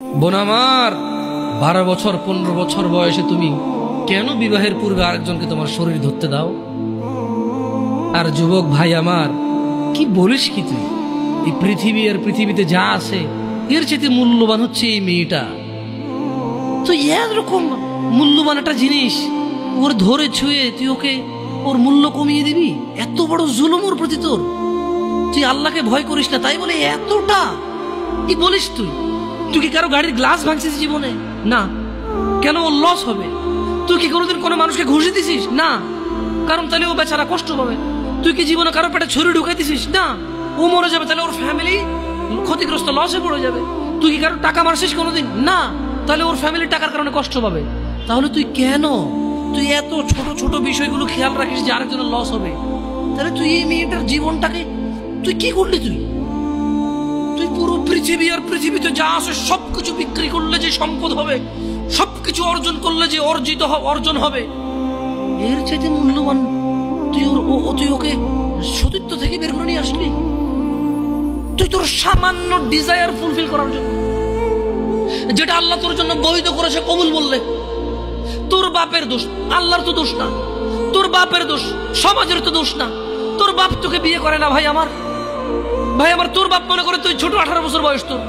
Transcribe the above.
বোন আমার, 12 বছর 15 বছর বয়সে তুমি কেন বিবাহের পূর্বে আরেকজনকে তোমার শরীর ধরতে দাও? আর যুবক ভাই আমার, কি বলিস কি তুই? এই পৃথিবী আর পৃথিবীতে যা আছে এর চেয়ে মূল্যবান হচ্ছে এই মেয়েটা। তো এরকম মূল্যবান একটা জিনিস ওর ধরে ছুঁয়ে তুই ওকে ওর মূল্য কমিয়ে দিবি? এত বড় জুলুম ওর প্রতি তোর? তুই আল্লাহকে ভয় করিস না তাই বলে এতটা কি বলিস তুই? তুই কি কারো গাড়ির গ্লাস ভাঙছিস জীবনে? না। কেন? ওর লস হবে। তুই কি কোনোদিন কোনো মানুষকে ঘুষি দিছিস? না। কারণ তাহলে ও বেচারা কষ্ট পাবে। তুই কি জীবনে কারো পেটে ছুরি ঢুকাই দিছিস? না। ও মরে যাবে, তাহলে ওর ফ্যামিলি ক্ষতিগ্রস্ত, লসে পড়ে যাবে। তুই কি কারো টাকা মারছিস কোনোদিন? না। তাহলে ওর ফ্যামিলি টাকার কারণে কষ্ট পাবে। তাহলে তুই কেন তুই এত ছোট ছোট বিষয়গুলো খেয়াল রাখিস যে আরেকজনের লস হবে? তাহলে তুই এই মেয়েটার জীবনটাকে তুই কি করলি? তুই পুরো পৃথিবী আর পৃথিবীতে যা আছে সবকিছু বিক্রি করলে যে সম্পদ হবে, সবকিছু অর্জন করলে যে অর্জন হবে, এর চাইতে মূল্যবান তুই ওকে সতীত্ব থেকে বের করে নিয়ে আসলি? তুই তোর সামান্য ডিজায়ার ফুলফিল করার জন্য, যেটা আল্লাহ তোর জন্য বৈধ করেছে, কবুল বললে তোর বাপের দোষ, আল্লাহর তো দোষ না। তোর বাপের দোষ, সমাজের তো দোষ না। তোর বাপ তোকে বিয়ে করে না ভাই আমার, তোর বাপ মনে করে তুই ছোট, 18 বছর বয়স তোর।